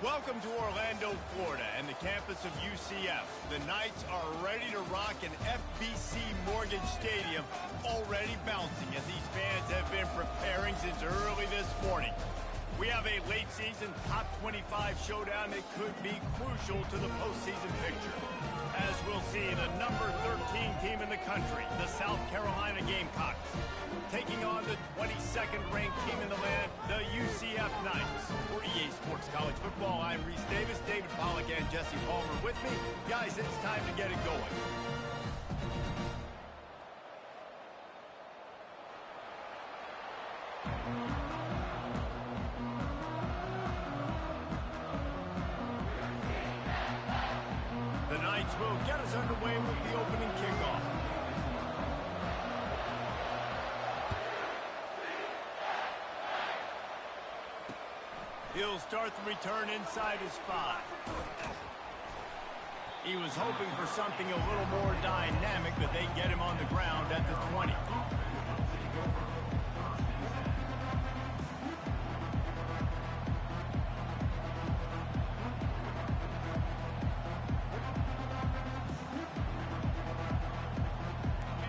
Welcome to Orlando, Florida, and the campus of UCF. The Knights are ready to rock an FBC Mortgage Stadium, already bouncing as these fans have been preparing since early this morning. We have a late-season top 25 showdown that could be crucial to the postseason picture. As we'll see, the number 13 team in the country, the South Carolina Gamecocks, taking on the 22nd ranked team in the land, the UCF Knights. For EA Sports College Football, I'm Reese Davis, David Pollack, and Jesse Palmer with me. Guys, it's time to get it going. The Knights will get us underway with the opening kickoff. He'll start the return inside his 5. He was hoping for something a little more dynamic, but they get him on the ground at the 20.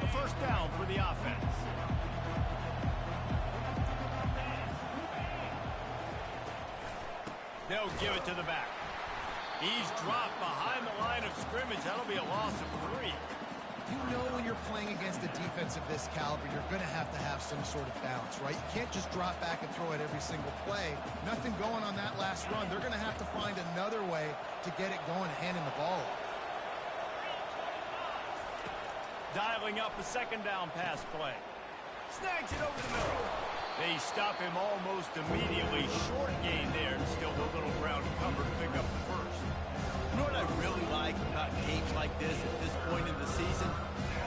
A first down for the offense. They'll give it to the back. He's dropped behind the line of scrimmage. That'll be a loss of 3. You know when you're playing against a defense of this caliber, you're going to have some sort of balance, right? You can't just drop back and throw it every single play. Nothing going on that last run. They're going to have to find another way to get it going, handing the ball off. Dialing up a second down pass play. Snags it over the middle. They stop him almost immediately. Short gain there, and still a little ground cover to pick up the first. You know what I really like about games like this at this point in the season?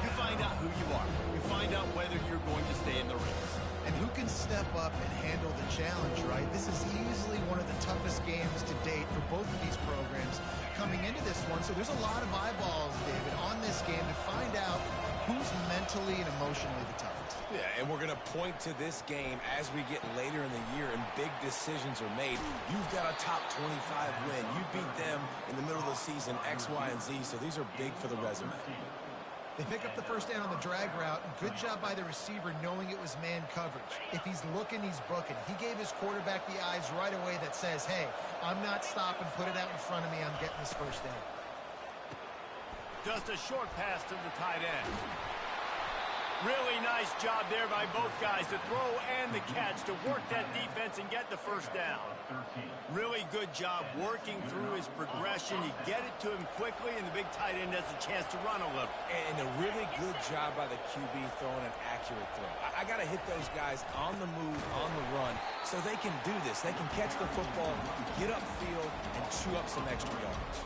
You find out who you are. You find out whether you're going to stay in the race. And who can step up and handle the challenge, right? This is easily one of the toughest games to date for both of these programs coming into this one. So there's a lot of eyeballs, David, on this game to find out who's mentally and emotionally the toughest. Yeah, and we're going to point to this game as we get later in the year and big decisions are made. You've got a top 25 win. You beat them in the middle of the season, X, Y, and Z, so these are big for the resume. They pick up the first down on the drag route. Good job by the receiver knowing it was man coverage. If he's looking, he's booking. He gave his quarterback the eyes right away that says, hey, I'm not stopping. Put it out in front of me. I'm getting this first down. Just a short pass to the tight end. Really nice job there by both guys to throw and the catch to work that defense and get the first down. Really good job working through his progression. You get it to him quickly, and the big tight end has a chance to run a little. And a really good job by the QB throwing an accurate throw. I got to hit those guys on the move, on the run, so they can do this. They can catch the football, get upfield, and chew up some extra yards.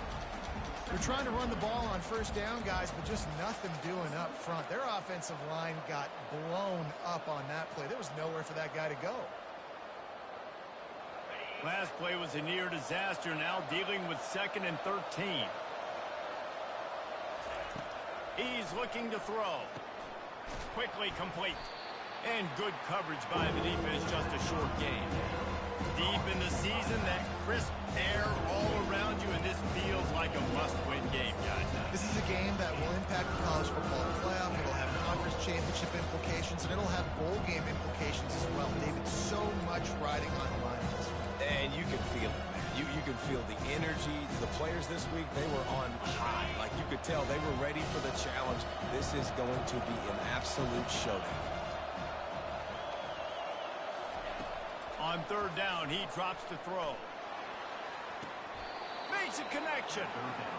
They're trying to run the ball on first down, guys, but just nothing doing up front. Their offensive line got blown up on that play. There was nowhere for that guy to go. Last play was a near disaster, now dealing with 2nd and 13. He's looking to throw. Quickly complete. And good coverage by the defense, just a short gain. Deep in the season, that crisp air all around you, and this feels like a must-win game, guys. This is a game that will impact the college football playoff. It'll have conference championship implications, and it'll have bowl game implications as well. David, so much riding on the line this week. And you can feel it, man. You can feel the energy. The players this week, they were on high. Like you could tell, they were ready for the challenge. This is going to be an absolute showdown. On third down, he drops to throw. Makes a connection.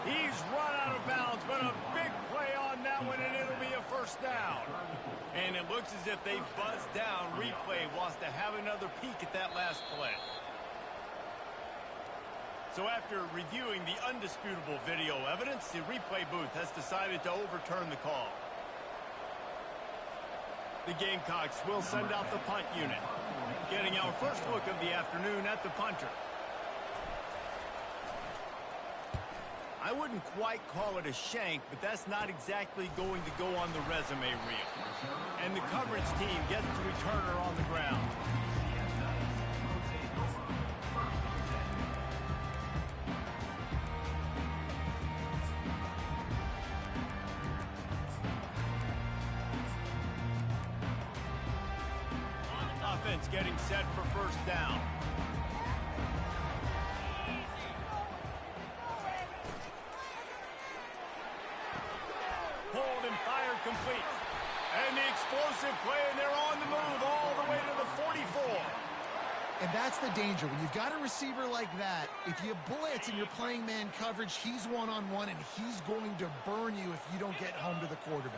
He's run out of bounds, but a big play on that one, and it'll be a first down. And it looks as if they buzzed down. Replay wants to have another peek at that last play. So after reviewing the undisputable video evidence, the replay booth has decided to overturn the call. The Gamecocks will send out the punt unit. Getting our first look of the afternoon at the punter. I wouldn't quite call it a shank, but that's not exactly going to go on the resume reel. And the coverage team gets the returner on the ground. offense getting set for first down. Hold and fire complete. And the explosive play, and they're on the move all the way to the 44. And that's the danger. When you've got a receiver like that, if you blitz and you're playing man coverage, he's one-on-one, and he's going to burn you if you don't get home to the quarterback.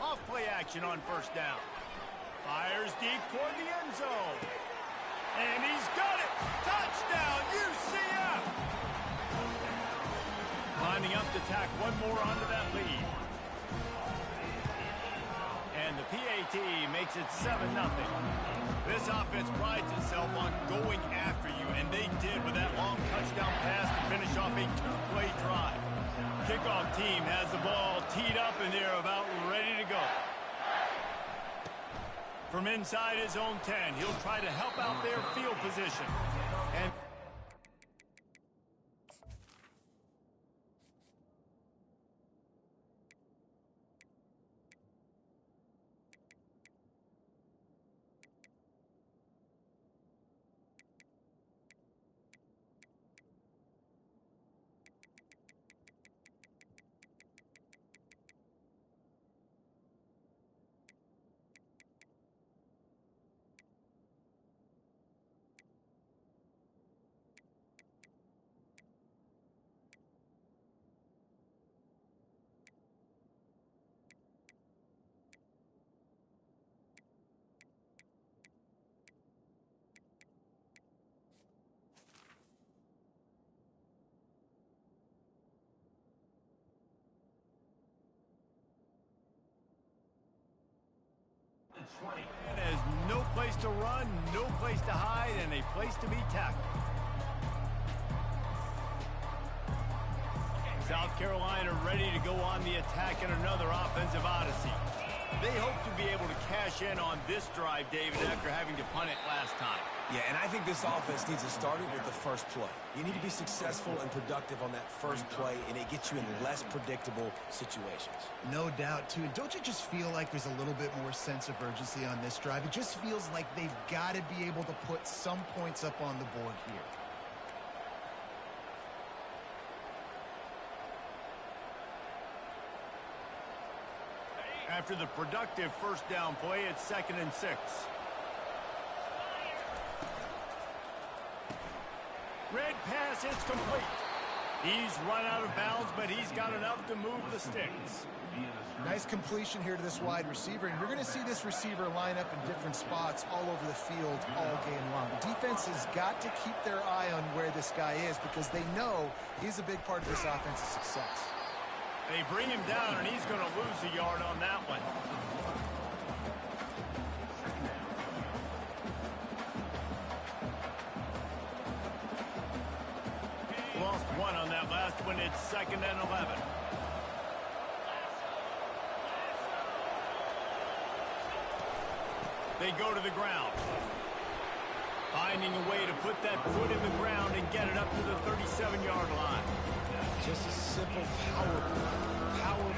Off play action on first down. Fires deep toward the end zone. And he's got it! Touchdown, UCF! Lining up to tack one more onto that lead. And the PAT makes it 7-0. This offense prides itself on going after you, and they did with that long touchdown pass to finish off a two-play drive. Kickoff team has the ball teed up, and they're about ready to go. From inside his own 10, he'll try to help out their field position. And and has no place to run, no place to hide, and a place to be tackled. South Carolina ready to go on the attack in another offensive odyssey. They hope to be able to cash in on this drive, David, after having to punt it last time. Yeah, and I think this offense needs to start it with the first play. You need to be successful and productive on that first play, and it gets you in less predictable situations. No doubt, too. And don't you just feel like there's a little bit more sense of urgency on this drive? It just feels like they've got to be able to put some points up on the board here. After the productive first down play, it's 2nd and 6. Red pass, it's complete. He's run out of bounds, but he's got enough to move the sticks. Nice completion here to this wide receiver, and you're going to see this receiver line up in different spots all over the field all game long. The defense has got to keep their eye on where this guy is because they know he's a big part of this offense's success. They bring him down, and he's going to lose a yard on that one. Lost one on that last one. It's 2nd and 11. They go to the ground. Finding a way to put that foot in the ground and get it up to the 37-yard line. Just a simple power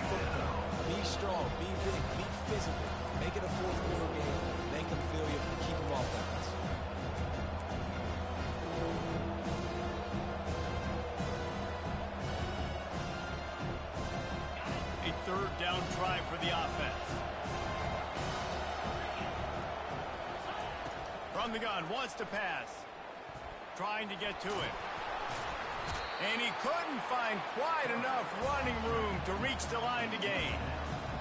football. Be strong, be big, be physical. Make it a fourth-quarter game. Make them feel you, keep them off balance. A third down try for the offense. From the gun, wants to pass. Trying to get to it. And he couldn't find quite enough running room to reach the line to gain.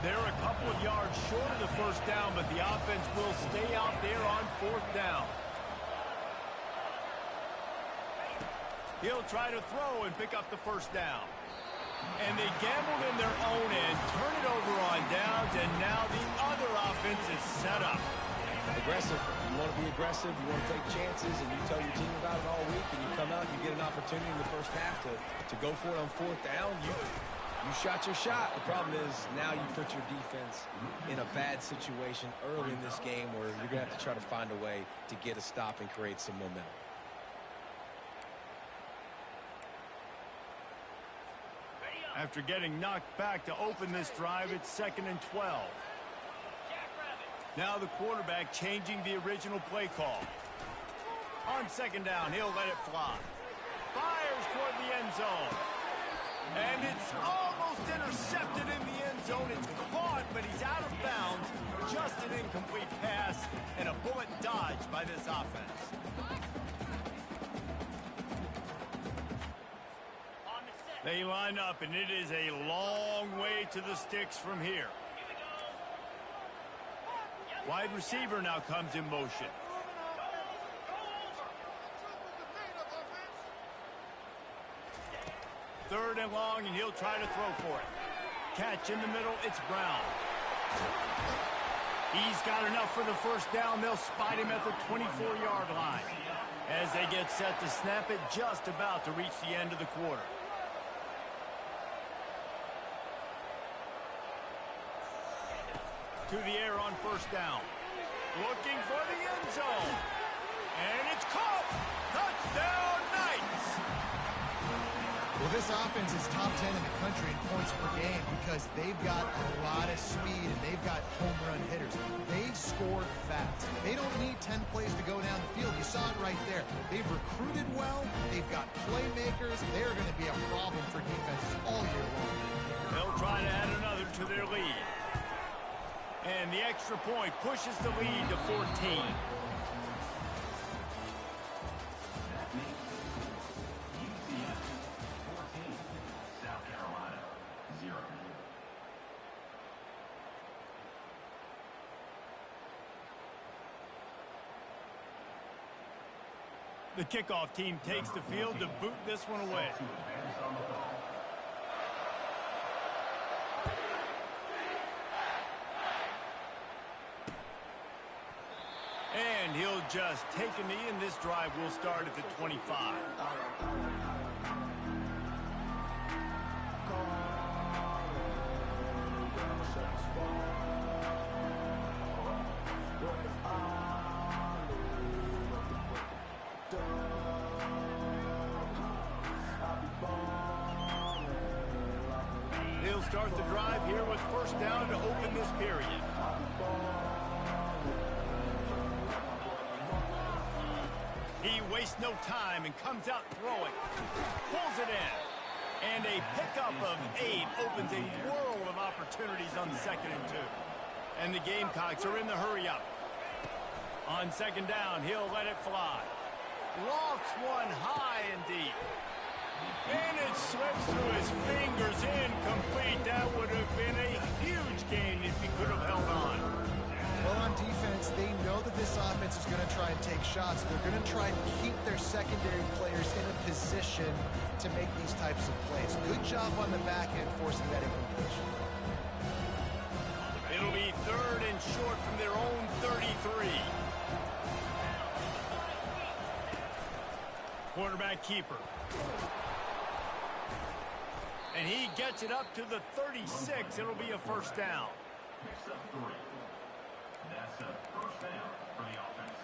They're a couple of yards short of the first down, but the offense will stay out there on 4th down. He'll try to throw and pick up the first down. And they gambled in their own end, turn it over on downs, and now the other offense is set up. Aggressive. You want to be aggressive, you want to take chances, and you tell your team about it all week, and you come out and you get an opportunity in the first half to go for it on 4th down. You shot your shot. The problem is now you put your defense in a bad situation early in this game where you're going to have to try to find a way to get a stop and create some momentum. After getting knocked back to open this drive, it's 2nd and 12. Now the quarterback changing the original play call. On 2nd down, he'll let it fly. Fires toward the end zone. And it's almost intercepted in the end zone. It's caught, but he's out of bounds. Just an incomplete pass and a bullet dodged by this offense. They line up, and it is a long way to the sticks from here. Wide receiver now comes in motion. Third and long, and he'll try to throw for it. Catch in the middle, it's Brown. He's got enough for the first down. They'll spot him at the 24-yard line. As they get set to snap it, just about to reach the end of the quarter. To the air on first down. Looking for the end zone. And it's caught. Touchdown, Knights. Well, this offense is top 10 in the country in points per game because they've got a lot of speed and they've got home run hitters. They score fast. They don't need 10 plays to go down the field. You saw it right there. They've recruited well. They've got playmakers. They're going to be a problem for defenses all year long. They'll try to add another to their lead. And the extra point pushes the lead to 14. That makes UCF 14, South Carolina 0. The kickoff team takes the field to boot this one away. And he'll just take a knee, and this drive will start at the 25. He'll start the drive here with first down to open this period. He wastes no time and comes out throwing. Pulls it in. And a pickup of 8 opens a world of opportunities on 2nd and 2. And the Gamecocks are in the hurry up. On 2nd down, he'll let it fly. Lofts one high and deep. And it slips through his fingers, incomplete. That would have been a huge gain if he could have held on. Well, on defense, they know that this offense is going to try and take shots. They're going to try and keep their secondary players in a position to make these types of plays. Good job on the back end forcing that incompletion. It'll be 3rd and short from their own 33. Quarterback keeper. And he gets it up to the 36. It'll be a first down. Picks up 3. That's a first down for the offense.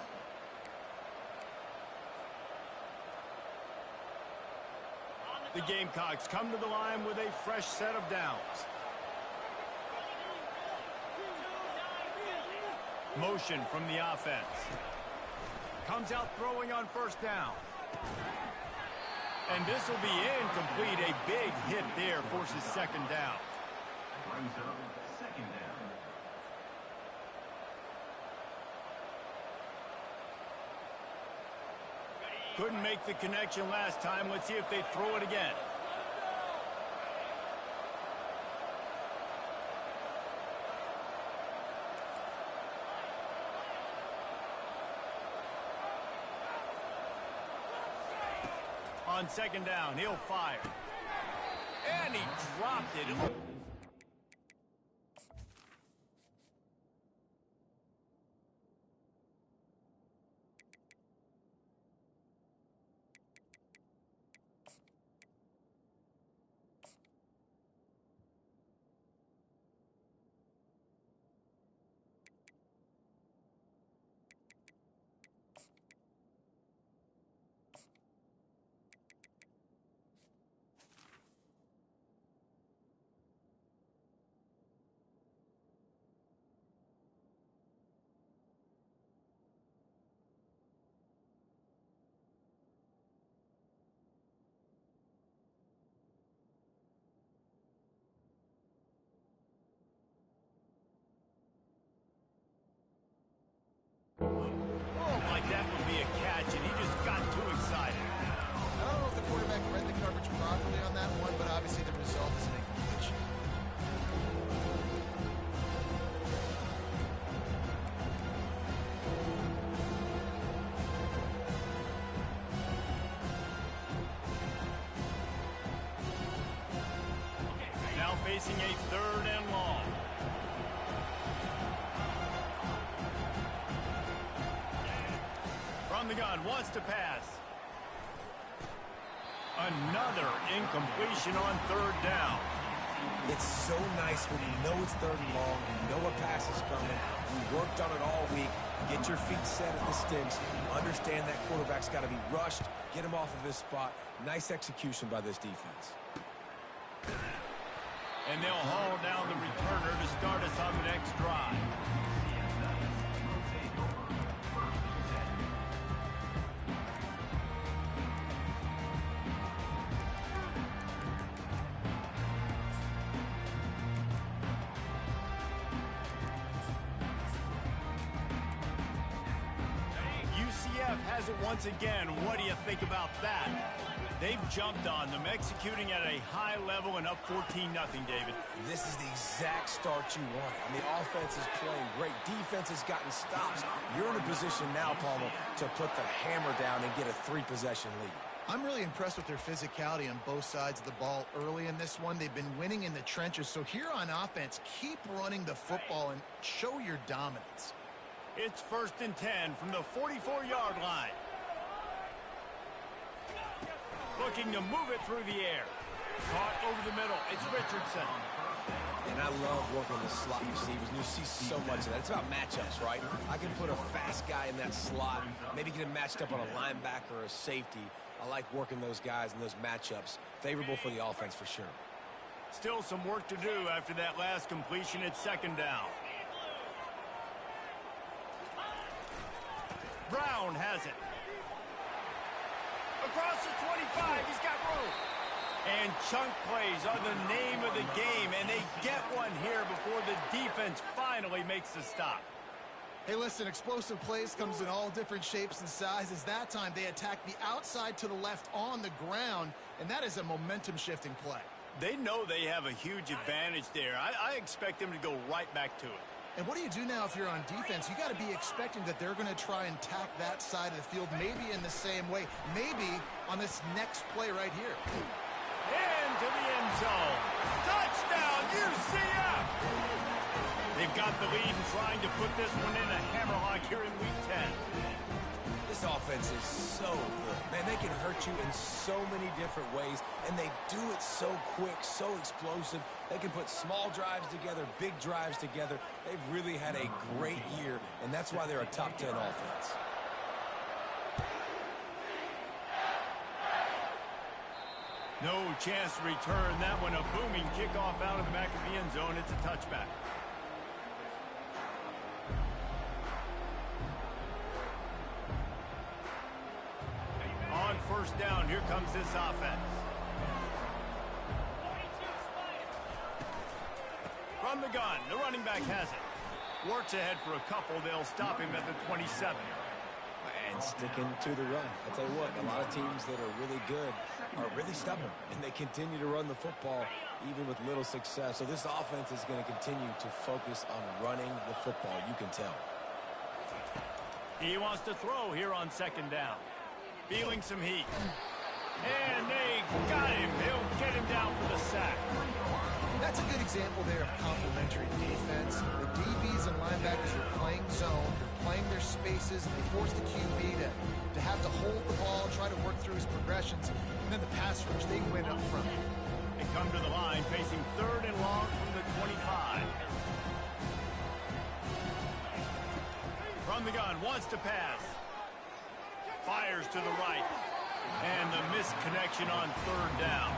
The Gamecocks come to the line with a fresh set of downs. Motion from the offense. Comes out throwing on first down. And this will be incomplete. A big hit there forces 2nd down. Brings up 2nd down. Couldn't make the connection last time. Let's see if they throw it again. On 2nd down, he'll fire. And he dropped it. facing a 3rd and long. From the gun, wants to pass. Another incompletion on 3rd down. It's so nice when you know it's 3rd and long, you know a pass is coming, you worked on it all week, get your feet set at the sticks, understand that quarterback's got to be rushed, get him off of his spot. Nice execution by this defense. And they'll haul down the returner to start us on the next drive. UCF has it once again. What do you think about that? They've jumped on them, executing at a high level and up 14-0, David. This is the exact start you want. I mean, offense is playing great. Defense has gotten stops. You're in a position now, Palmer, to put the hammer down and get a 3-possession lead. I'm really impressed with their physicality on both sides of the ball early in this one. They've been winning in the trenches. So here on offense, keep running the football and show your dominance. It's 1st and 10 from the 44-yard line. Looking to move it through the air. Caught over the middle. It's Richardson. And I love working the slot receivers. And you see so much of that. It's about matchups, right? I can put a fast guy in that slot, maybe get him matched up on a linebacker or a safety. I like working those guys in those matchups. Favorable for the offense for sure. Still some work to do after that last completion at 2nd down. Brown has it. Across the 25, he's got room. And chunk plays are the name of the game, and they get one here before the defense finally makes the stop. Hey, listen, explosive plays comes in all different shapes and sizes. That time, they attack the outside to the left on the ground, and that is a momentum-shifting play. They know they have a huge advantage there. I expect them to go right back to it. And what do you do now if you're on defense? You got to be expecting that they're going to try and tack that side of the field, maybe in the same way, maybe on this next play right here. Into the end zone. Touchdown, UCF! They've got the lead and trying to put this one in a hammerlock here in Week 10. This offense is so good. Man, they can hurt you in so many different ways, and they do it so quick, so explosive. They can put small drives together, big drives together. They've really had a great year, and that's why they're a top 10 offense. No chance to return that one. A booming kickoff out of the back of the end zone. It's a touchback. On 1st down, here comes this offense. From the gun, the running back has it. Works ahead for a couple. They'll stop him at the 27. And sticking to the run. I'll tell you what, a lot of teams that are really good are really stubborn, and they continue to run the football even with little success. So this offense is going to continue to focus on running the football. You can tell. He wants to throw here on 2nd down. Feeling some heat. And they got him. He'll get him down for the sack. That's a good example there of complementary defense. The DBs and linebackers are playing zone. They're playing their spaces. They force the QB to have to hold the ball, try to work through his progressions. And then the pass rush, they win up front. They come to the line facing 3rd and long from the 25. From the gun, wants to pass. Fires to the right. And the missed connection on 3rd down.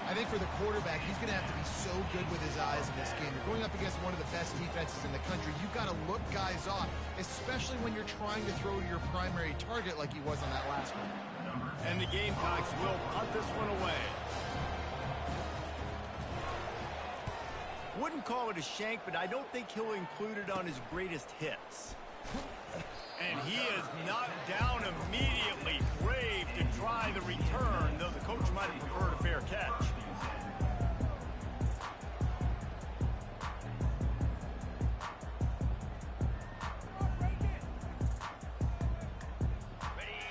I think for the quarterback, he's going to have to be so good with his eyes in this game. You're going up against one of the best defenses in the country. You've got to look guys off, especially when you're trying to throw to your primary target like he was on that last one. And the Gamecocks will punt this one away. Wouldn't call it a shank, but I don't think he'll include it on his greatest hits. And he is knocked down immediately. Brave to try the return, though the coach might have preferred a fair catch.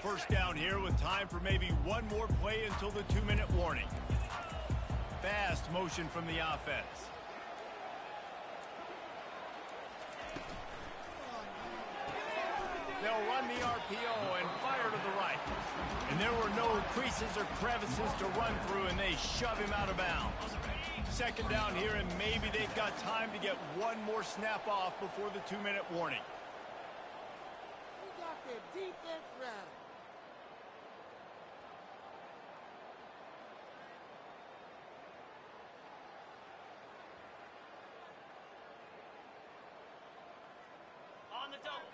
First down here with time for maybe one more play until the 2-minute warning. fast motion from the offense. They'll run the RPO and fire to the right. And there were no creases or crevices to run through, and they shove him out of bounds. Second down here, and maybe they've got time to get one more snap off before the 2-minute warning. We got their defense rattled. On the double.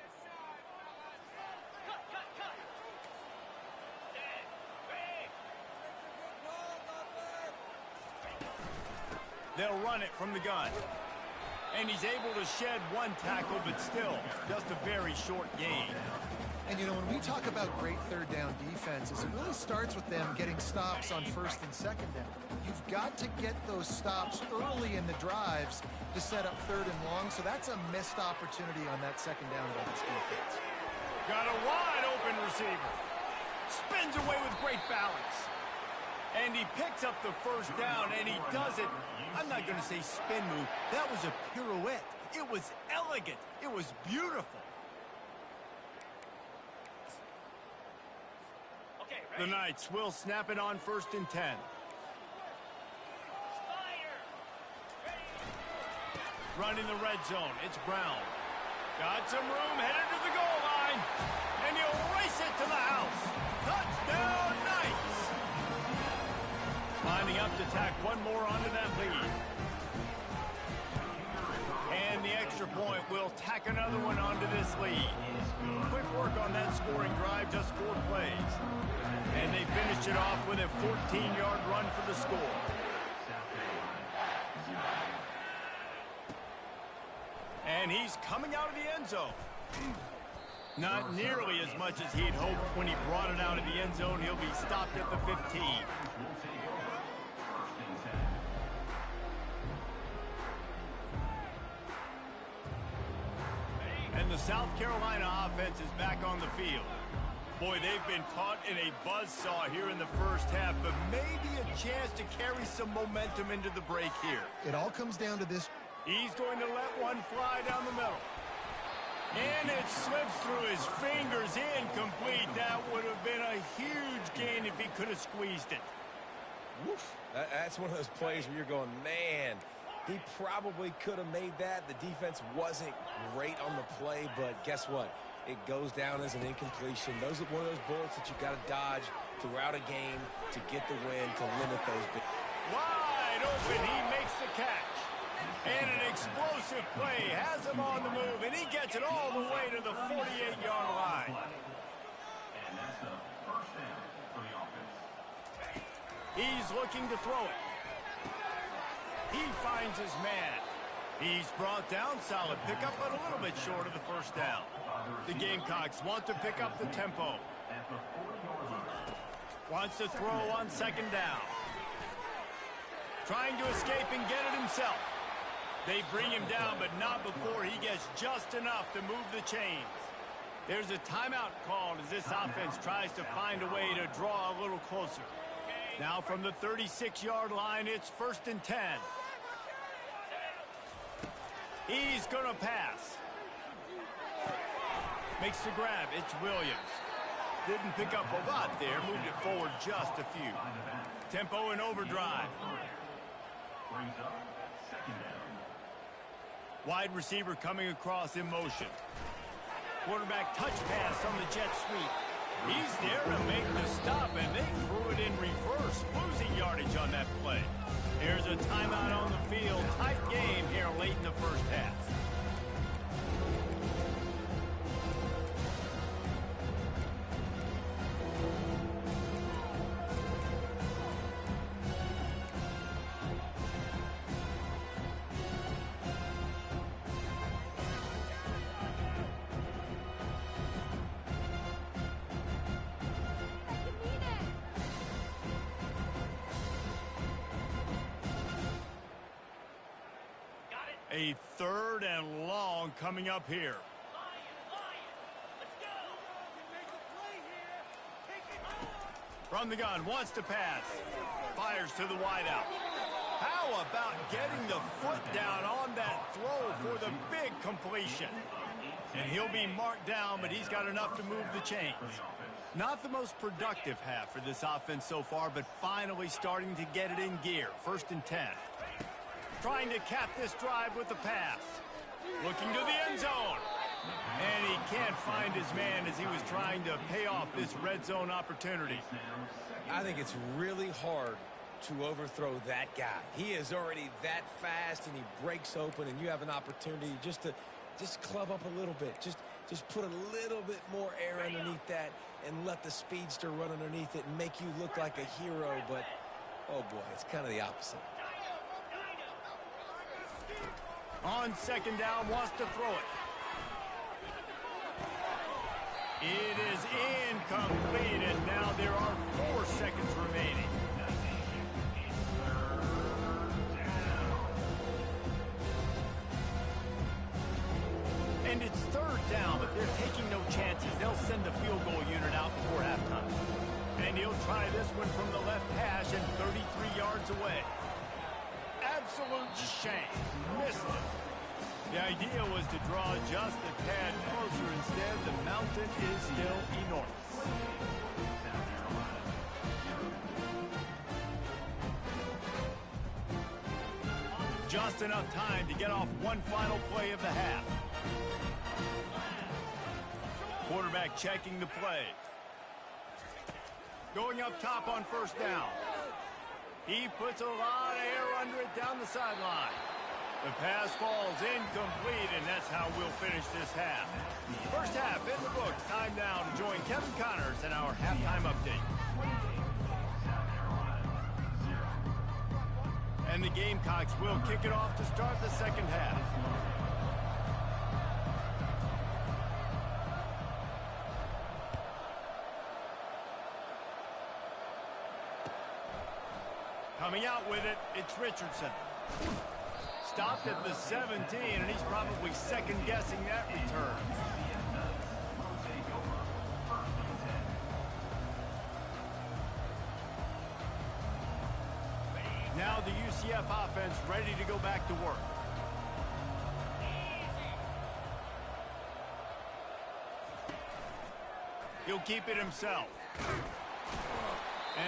Cut. Set. Break. They'll run it from the gun. And he's able to shed one tackle, but still, just a very short gain. And, you know, when we talk about great third down defenses, it really starts with them getting stops on first and second down. You've got to get those stops early in the drives to set up third and long, so that's a missed opportunity on that second down by this defense. Got a wide open receiver. Spins away with great balance. And he picks up the first down, and he does it. I'm not going to say spin move. That was a pirouette. It was elegant. It was beautiful. Okay, The ready? Knights will snap it on 1st and 10. Fire. Running the red zone. It's Brown. Got some room, headed to the goal line. And he'll race it to the house. Touchdown, Knights! Lining up to tack one more onto that lead. And the extra point will tack another one onto this lead. Quick work on that scoring drive, just 4 plays. And they finish it off with a 14-yard run for the score. And he's coming out of the end zone. Not nearly as much as he'd hoped when he brought it out of the end zone. He'll be stopped at the 15. And the South Carolina offense is back on the field. Boy, they've been caught in a buzzsaw here in the first half, but maybe a chance to carry some momentum into the break here. It all comes down to this. He's going to let one fly down the middle. And it slips through his fingers, incomplete. That would have been a huge gain if he could have squeezed it. Woof. That's one of those plays where you're going, man, he probably could have made that. The defense wasn't great on the play, but guess what? It goes down as an incompletion. Those are one of those bullets that you got to dodge throughout a game to get the win, to limit those big. Wide open, he makes the catch. And an explosive play has him on the move, and he gets it all the way to the 48-yard line. And that's the first down for the offense. He's looking to throw it. He finds his man. He's brought down, solid pickup, but a little bit short of the first down. The Gamecocks want to pick up the tempo. At the 40-yard line. Wants to throw on 2nd down. Trying to escape and get it himself. They bring him down, but not before he gets just enough to move the chains. There's a timeout called as this offense tries to find a way to draw a little closer. Now from the 36-yard line, it's 1st and 10. He's going to pass. Makes the grab. It's Williams. Didn't pick up a lot there. Moved it forward just a few. Tempo and overdrive. Brings up 2nd down. Wide receiver coming across in motion. Quarterback touch pass on the jet sweep. He's there to make the stop, and they threw it in reverse, losing yardage on that play. Here's a timeout on the field. Tight game here late in the first half. A 3rd and long coming up here. Let's go. From the gun, wants to pass. Fires to the wideout. How about getting the foot down on that throw for the big completion? And he'll be marked down, but he's got enough to move the chains. Not the most productive half for this offense so far, but finally starting to get it in gear. 1st and 10. Trying to cap this drive with the pass. Looking to the end zone. And he can't find his man as he was trying to pay off this red zone opportunity. I think it's really hard to overthrow that guy. He is already that fast, and he breaks open, and you have an opportunity just to club up a little bit. Just put a little bit more air underneath that and let the speedster run underneath it and make you look like a hero. But, oh, boy, it's kind of the opposite. On 2nd down, wants to throw it. It is incomplete, and now there are 4 seconds remaining. And it's 3rd down, but they're taking no chances. They'll send the field goal unit out before halftime. And he'll try this one from the left hash and 33 yards away. Absolute shame. Missed it. The idea was to draw just a tad closer. Instead, the mountain is still enormous. Just enough time to get off one final play of the half. Quarterback checking the play. Going up top on 1st down. He puts a lot of air under it down the sideline. The pass falls incomplete, and that's how we'll finish this half. 1st half in the books. Time now to join Kevin Connors in our halftime update. And the Gamecocks will kick it off to start the 2nd half. Coming out with it, it's Richardson. Stopped at the 17, and he's probably second-guessing that return. Now the UCF offense ready to go back to work. He'll keep it himself.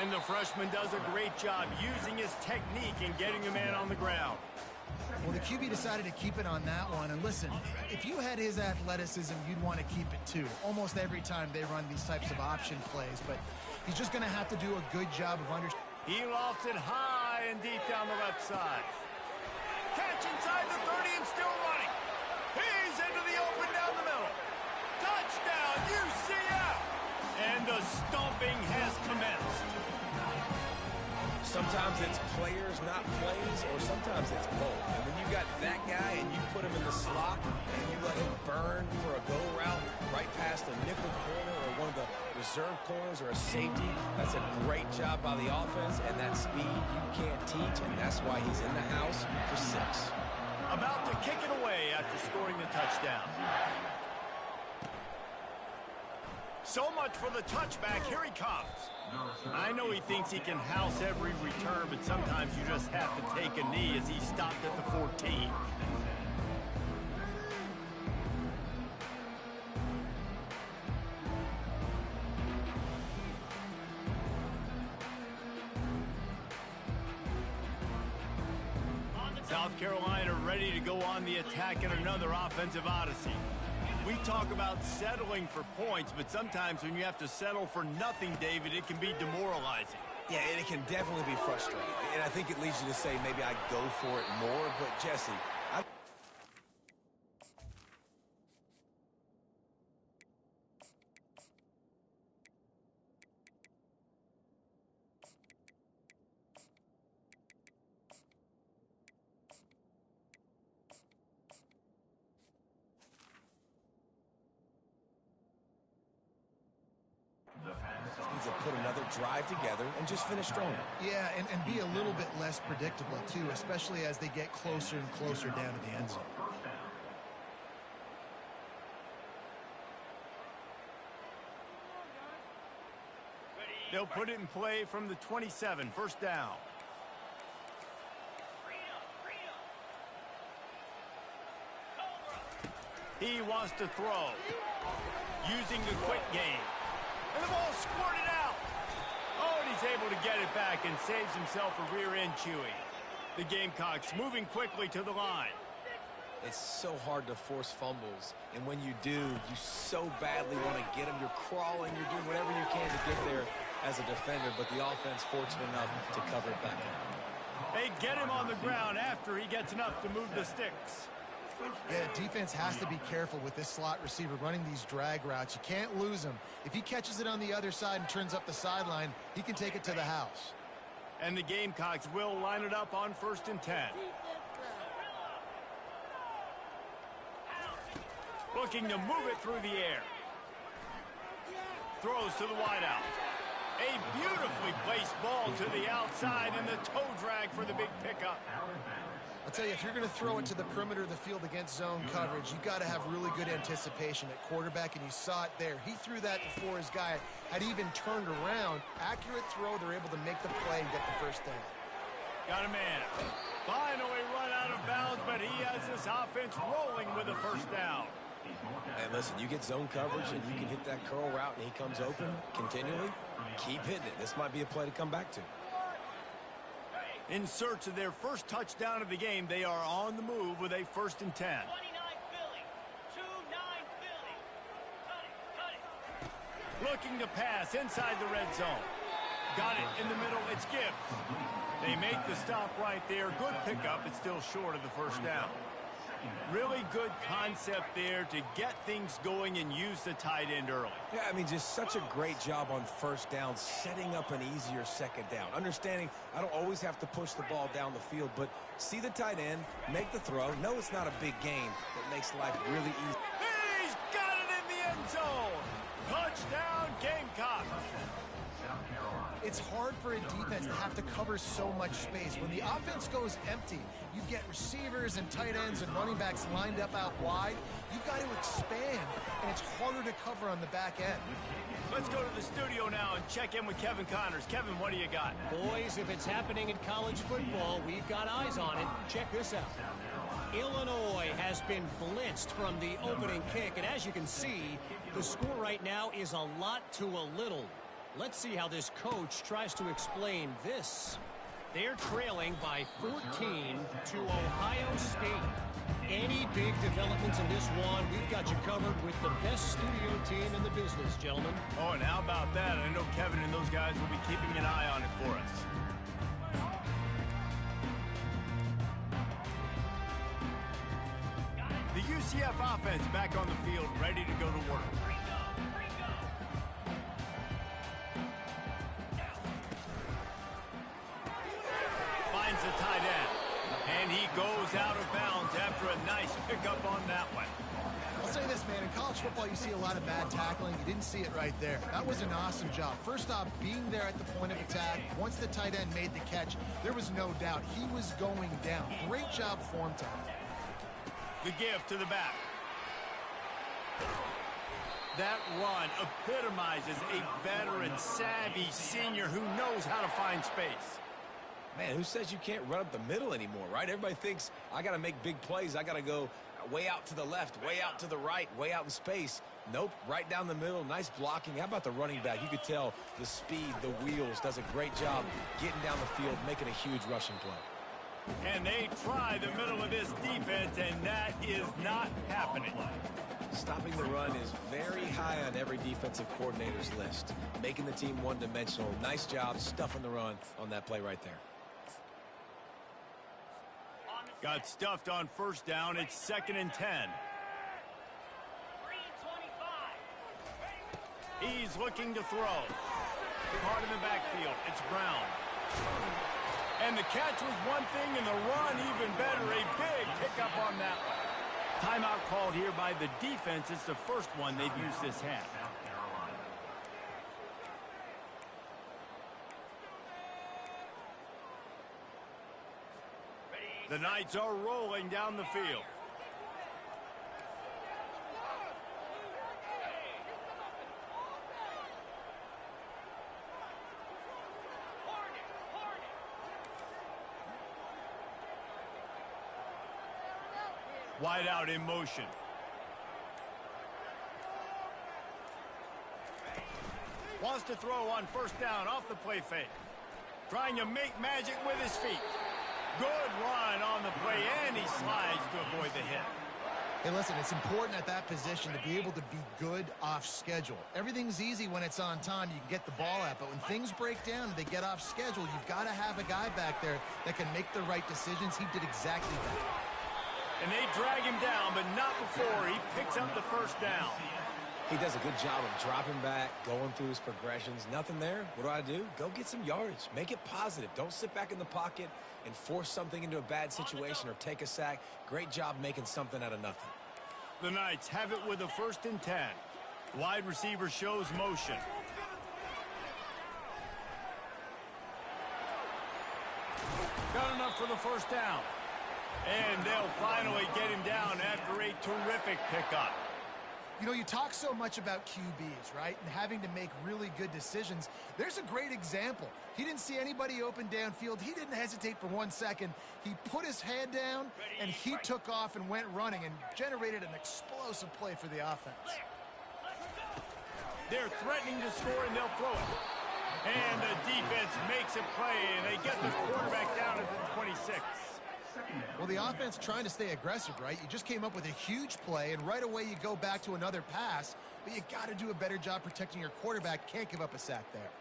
And the freshman does a great job using his technique and getting the man on the ground. Well, the QB decided to keep it on that one. And listen, if you had his athleticism, you'd want to keep it too. Almost every time they run these types of option plays. But he's just going to have to do a good job of understanding. He lofts it high and deep down the left side. Catch inside the 30 and still running. He's into the open down the middle. Touchdown, UCF! And the stomping has commenced. Sometimes it's players, not plays, or sometimes it's both. And when you got that guy and you put him in the slot and you let him burn for a go route right past a nickel corner or one of the reserve corners or a safety, that's a great job by the offense, and that speed you can't teach, and that's why he's in the house for 6. About to kick it away after scoring the touchdown. So much for the touchback. Here he comes. I know he thinks he can house every return, but sometimes you just have to take a knee as he stopped at the 14. South Carolina ready to go on the attack in another offensive odyssey. We talk about settling for points, but sometimes when you have to settle for nothing, David, it can be demoralizing. Yeah, and it can definitely be frustrating. And I think it leads you to say maybe I go for it more. But, Jesse, to put another drive together and just finish strong. Yeah, and be a little bit less predictable, too, especially as they get closer and closer down to the end zone. They'll put it in play from the 27, 1st down. He wants to throw. Using the quick game. And the ball squirted out. Oh, and he's able to get it back and saves himself a rear end chewing. The Gamecocks moving quickly to the line. It's so hard to force fumbles, and when you do, you so badly want to get them. You're crawling, you're doing whatever you can to get there as a defender, but the offense fortunate enough to cover it back up. They get him on the ground after he gets enough to move the sticks. Yeah, defense has to be careful with this slot receiver running these drag routes. You can't lose him. If he catches it on the other side and turns up the sideline, he can take it to the house. And the Gamecocks will line it up on 1st and 10. Looking to move it through the air. Throws to the wideout. A beautifully placed ball to the outside and the toe drag for the big pickup. I'll tell you, if you're going to throw it to the perimeter of the field against zone coverage, you've got to have really good anticipation at quarterback, and you saw it there. He threw that before his guy had even turned around. Accurate throw, they're able to make the play and get the first down. Got a man. Finally run out of bounds, but he has this offense rolling with a first down. And listen, you get zone coverage and you can hit that curl route and he comes open continually, keep hitting it. This might be a play to come back to. In search of their first touchdown of the game, they are on the move with a 1st and 10. 29 Philly. 2-9 Philly. Cut it. Looking to pass inside the red zone. Got it in the middle. It's Gibbs. They make the stop right there. Good pickup. It's still short of the first down. Really good concept there to get things going and use the tight end early. Yeah, I mean, just such a great job on first down, setting up an easier second down. Understanding I don't always have to push the ball down the field, but see the tight end, make the throw. No, it's not a big game. That makes life really easy. He's got it in the end zone. Touchdown, Gamecocks. It's hard for a defense to have to cover so much space. When the offense goes empty, you get receivers and tight ends and running backs lined up out wide. You've got to expand, and it's harder to cover on the back end. Let's go to the studio now and check in with Kevin Connors. Kevin, what do you got? Boys, if it's happening in college football, we've got eyes on it. Check this out. Illinois has been blitzed from the opening kick, and as you can see, the score right now is a lot to a little. Let's see how this coach tries to explain this. They're trailing by 14 to Ohio State. Any big developments in this one, we've got you covered with the best studio team in the business, gentlemen. Oh, and how about that? I know Kevin and those guys will be keeping an eye on it for us. The UCF offense back on the field, ready to go to work. Finds the tight end. And he goes out of bounds after a nice pickup on that one. I'll say this, man. In college football, you see a lot of bad tackling. You didn't see it right there. That was an awesome job. First off, being there at the point of attack. Once the tight end made the catch, there was no doubt he was going down. Great job form time. The give to the back. That run epitomizes a veteran, savvy senior who knows how to find space. Man, who says you can't run up the middle anymore, right? Everybody thinks I got to make big plays. I got to go way out to the left, way out to the right, way out in space. Nope, right down the middle, nice blocking. How about the running back? You could tell the speed, the wheels, does a great job getting down the field, making a huge rushing play. And they try the middle of this defense, and that is not happening. Stopping the run is very high on every defensive coordinator's list. Making the team one-dimensional. Nice job stuffing the run on that play right there. Got stuffed on first down. It's 2nd and 10. 3-25. He's looking to throw. Caught in the backfield. It's Brown. And the catch was one thing, and the run even better. A big pickup on that one. Timeout called here by the defense. It's the first one they've used this half. The Knights are rolling down the field. Wide out in motion. Wants to throw on first down off the play fake. Trying to make magic with his feet. Good run on the play, and he slides to avoid the hit. Hey, listen, it's important at that position to be able to be good off schedule. Everything's easy when it's on time. You can get the ball out, but when things break down and they get off schedule, you've got to have a guy back there that can make the right decisions. He did exactly that. And they drag him down, but not before he picks up the first down. He does a good job of dropping back, going through his progressions. Nothing there. What do? Go get some yardage. Make it positive. Don't sit back in the pocket and force something into a bad situation or take a sack. Great job making something out of nothing. The Knights have it with a 1st and 10. Wide receiver shows motion. Got enough for the first down. And they'll finally get him down after a terrific pickup. You know, you talk so much about QBs, right? And having to make really good decisions. There's a great example. He didn't see anybody open downfield. He didn't hesitate for 1 second. He put his head down, and he took off and went running and generated an explosive play for the offense. They're threatening to score, and they'll throw it. And the defense makes a play, and they get the quarterback down at the 26. Well, the offense trying to stay aggressive, right? You just came up with a huge play, and right away you go back to another pass, but you got to do a better job protecting your quarterback. Can't give up a sack there.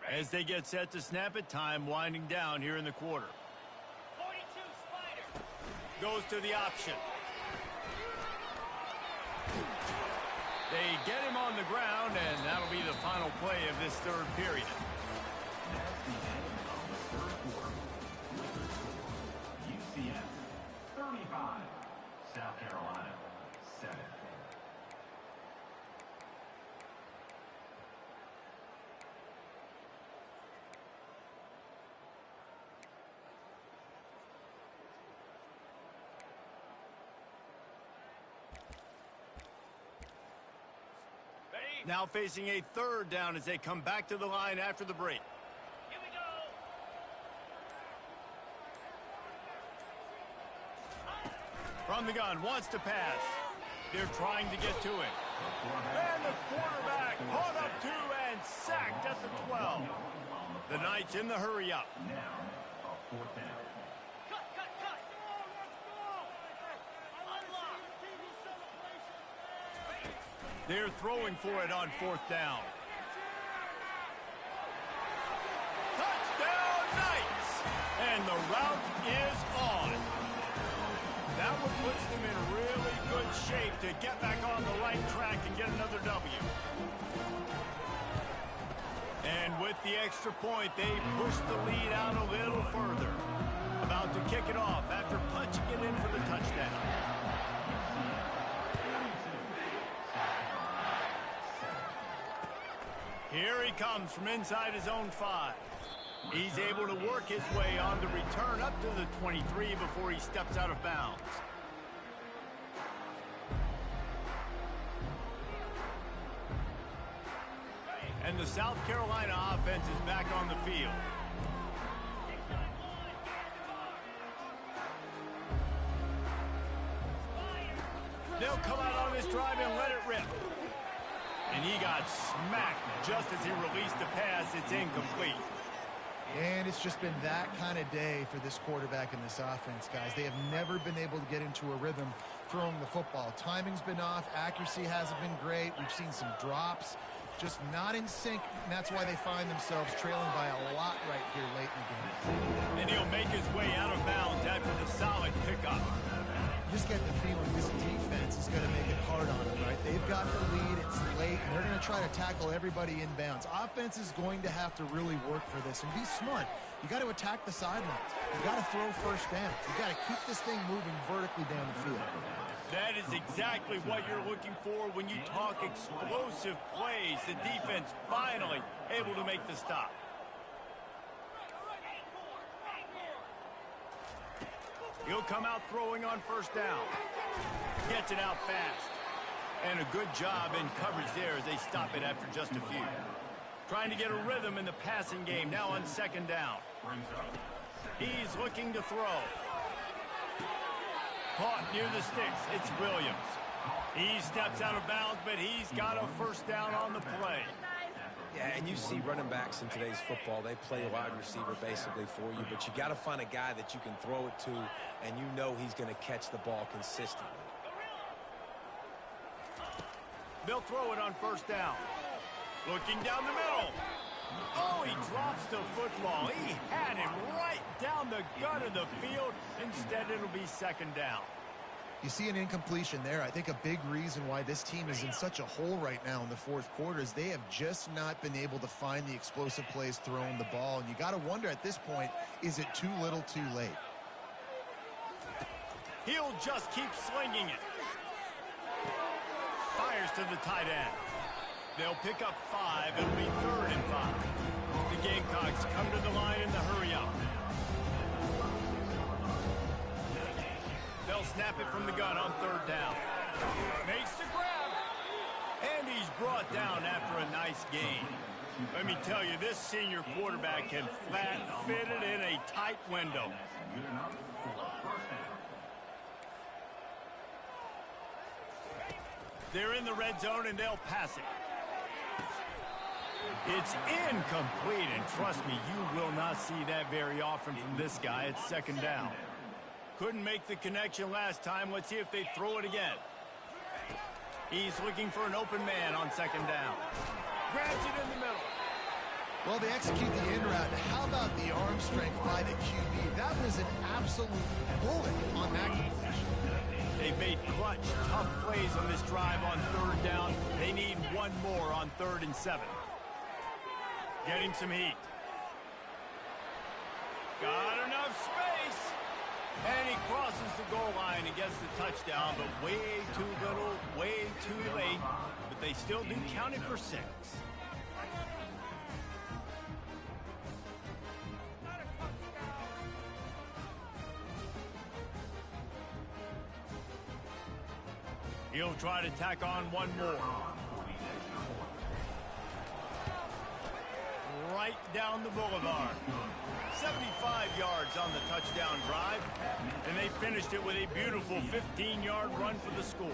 As they get set to snap it, time winding down here in the quarter. Goes to the option. They get him on the ground, and that'll be the final play of this 3rd period. That's the end of the 3rd quarter. UCF 35, South Carolina 7. Now facing a 3rd down as they come back to the line after the break. Here we go. From the gun, wants to pass. They're trying to get to it. And the quarterback caught up to and sacked at the 12. The Knights in the hurry up. Now, a 4th down. Cut. Unlock. They're throwing for it on 4th down. Touchdown, Knights! And the route is on. That one puts them in really good shape to get back on the right track and get another W. And with the extra point, they push the lead out a little further. About to kick it off after punching it in for the touchdown. Here he comes from inside his own 5. He's able to work his way on the return up to the 23 before he steps out of bounds. And the South Carolina offense is back on the field. They'll come out on this drive and let it rip. And he got smacked just as he released the pass. It's incomplete. And it's just been that kind of day for this quarterback and this offense, guys. They have never been able to get into a rhythm throwing the football. Timing's been off. Accuracy hasn't been great. We've seen some drops. Just not in sync, and that's why they find themselves trailing by a lot right here late in the game. And he'll make his way out of bounds after the solid pickup. You just get the feeling this defense is going to make it hard on them, right? They've got the lead, it's late, and they're going to try to tackle everybody inbounds. Offense is going to have to really work for this and be smart. You got to attack the sidelines. You got to throw first down. You got to keep this thing moving vertically down the field. That is exactly what you're looking for when you talk explosive plays. The defense finally able to make the stop. He'll come out throwing on first down. Gets it out fast. And a good job in coverage there as they stop it after just a few. Trying to get a rhythm in the passing game now on second down. He's looking to throw. Caught near the sticks. It's Williams. He steps out of bounds, but he's got a first down on the play. Yeah, and you see running backs in today's football, they play a wide receiver basically for you, but you got to find a guy that you can throw it to, and you know he's going to catch the ball consistently. They'll throw it on first down. Looking down the middle. Oh, he drops the football. He had him right down the gut of the field. Instead, it'll be second down. You see an incompletion there. I think a big reason why this team is in such a hole right now in the fourth quarter is they have just not been able to find the explosive plays throwing the ball. And you got to wonder at this point, is it too little too late? He'll just keep slinging it. Fires to the tight end. They'll pick up 5. It'll be 3rd and 5. The Gamecocks come to the line in the hurry-up. They'll snap it from the gun on 3rd down. Makes the grab. And he's brought down after a nice gain. Let me tell you, this senior quarterback can flat fit it in a tight window. They're in the red zone, and they'll pass it. It's incomplete, and trust me, you will not see that very often from this guy. It's second down. Couldn't make the connection last time. Let's see if they throw it again. He's looking for an open man on second down. Grabs it in the middle. Well, they execute the in route. How about the arm strength by the QB? That was an absolute bullet on that completion. They've made clutch, tough plays on this drive on 3rd down. They need one more on 3rd and 7. Getting some heat. Got enough space. And he crosses the goal line and gets the touchdown, but way too little, way too late. But they still do count it for 6. He'll try to tack on one more. Right down the boulevard. 75 yards on the touchdown drive. And they finished it with a beautiful 15-yard run for the score.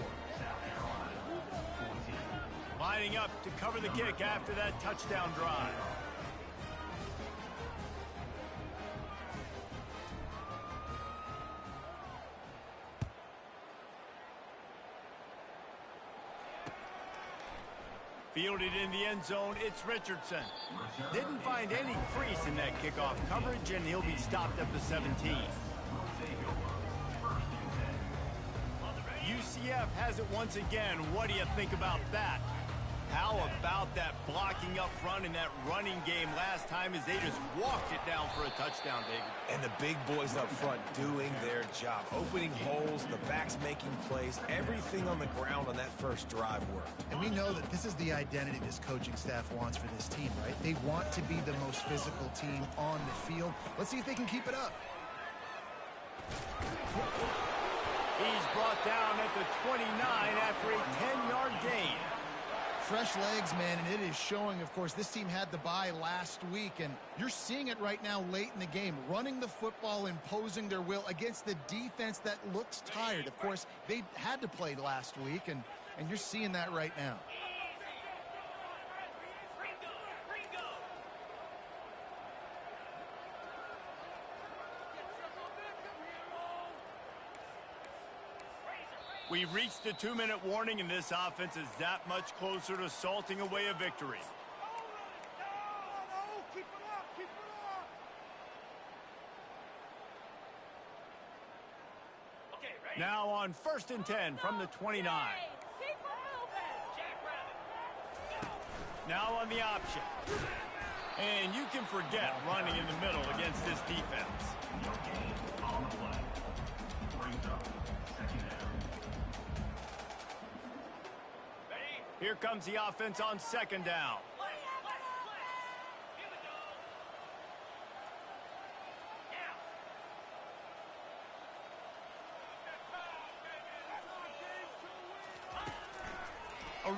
Lining up to cover the kick after that touchdown drive. Fielded in the end zone, it's Richardson. Didn't find any crease in that kickoff coverage, and he'll be stopped at the 17. UCF has it once again. What do you think about that? How about that blocking up front in that running game last time as they just walked it down for a touchdown, David? And the big boys up front doing their job. Opening holes, the backs making plays, everything on the ground on that first drive worked. And we know that this is the identity this coaching staff wants for this team, right? They want to be the most physical team on the field. Let's see if they can keep it up. He's brought down at the 29 after a 10-yard gain. Fresh legs, man, and it is showing, of course, this team had the bye last week, and you're seeing it right now late in the game, running the football, imposing their will against the defense that looks tired. Of course, they had to play last week, and you're seeing that right now. We reached the 2-minute warning, and this offense is that much closer to salting away a victory. Now on 1st and 10 from the 29. Now on the option. And you can forget running in the middle against this defense. Here comes the offense on 2nd down.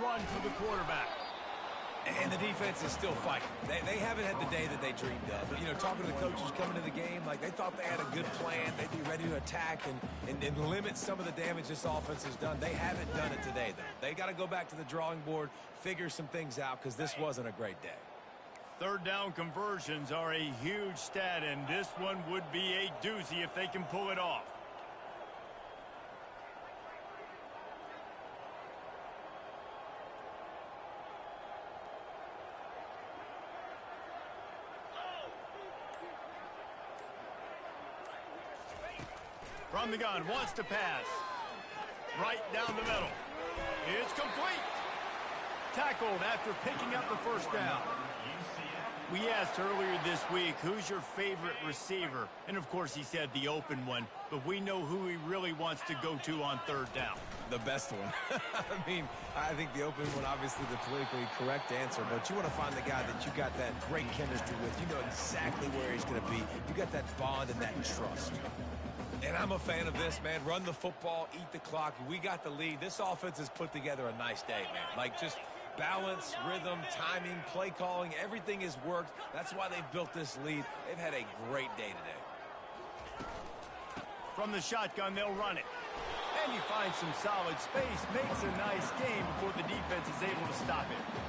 run for the quarterback. And the defense is still fighting. They haven't had the day that they dreamed of. But, you know, talking to the coaches coming to the game, like they thought they had a good plan. They'd be ready to attack and limit some of the damage this offense has done. They haven't done it today, though. They got to go back to the drawing board, figure some things out, because this wasn't a great day. Third down conversions are a huge stat, and this one would be a doozy if they can pull it off. From the gun, wants to pass. Right down the middle. It's complete. Tackled after picking up the first down. We asked earlier this week, who's your favorite receiver? And, of course, he said the open one. But we know who he really wants to go to on third down. The best one. I mean, I think the open one, obviously the politically correct answer, but you want to find the guy that you got that great chemistry with. You know exactly where he's going to be. You got that bond and that trust. And I'm a fan of this, man. Run the football, eat the clock. We got the lead. This offense has put together a nice day, man. Like, just balance, rhythm, timing, play calling, everything has worked. That's why they've built this lead. They've had a great day today. From the shotgun, they'll run it. And he finds some solid space, makes a nice game before the defense is able to stop it.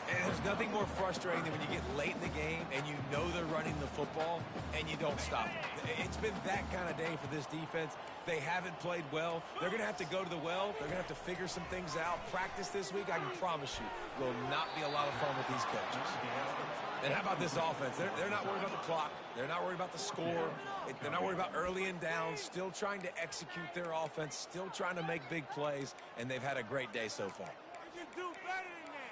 And there's nothing more frustrating than when you get late in the game and you know they're running the football and you don't stop it. It's been that kind of day for this defense. They haven't played well. They're going to have to go to the well. They're going to have to figure some things out. Practice this week, I can promise you, will not be a lot of fun with these coaches. And how about this offense? They're not worried about the clock. They're not worried about the score. They're not worried about early and down. Still trying to execute their offense. Still trying to make big plays. And they've had a great day so far. You can do better than that.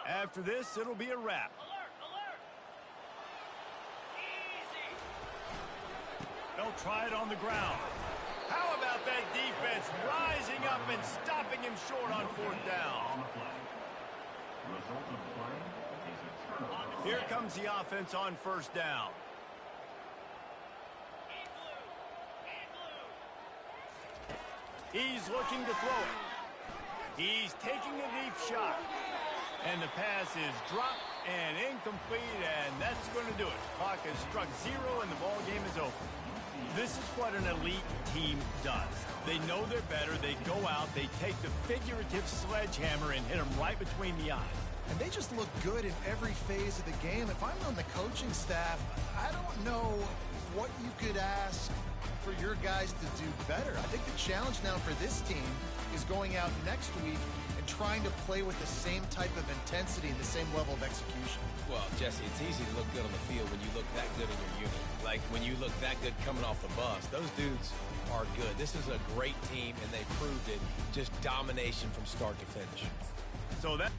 After this, it'll be a wrap. Alert, alert. Easy. They'll try it on the ground. How about that defense rising up and stopping him short on fourth down? Result of play is a turnover. Here comes the offense on first down. He's looking to throw it. He's taking a deep shot. And the pass is dropped and incomplete, and that's going to do it. Clock has struck zero, and the ball game is over. This is what an elite team does. They know they're better. They go out. They take the figurative sledgehammer and hit them right between the eyes. And they just look good in every phase of the game. If I'm on the coaching staff, I don't know what you could ask for your guys to do better. I think the challenge now for this team is going out next week and trying to play with the same type of intensity and the same level of execution. Well, Jesse, it's easy to look good on the field when you look that good in your unit. Like when you look that good coming off the bus. Those dudes are good. This is a great team, and they proved it. Just domination from start to finish. So that...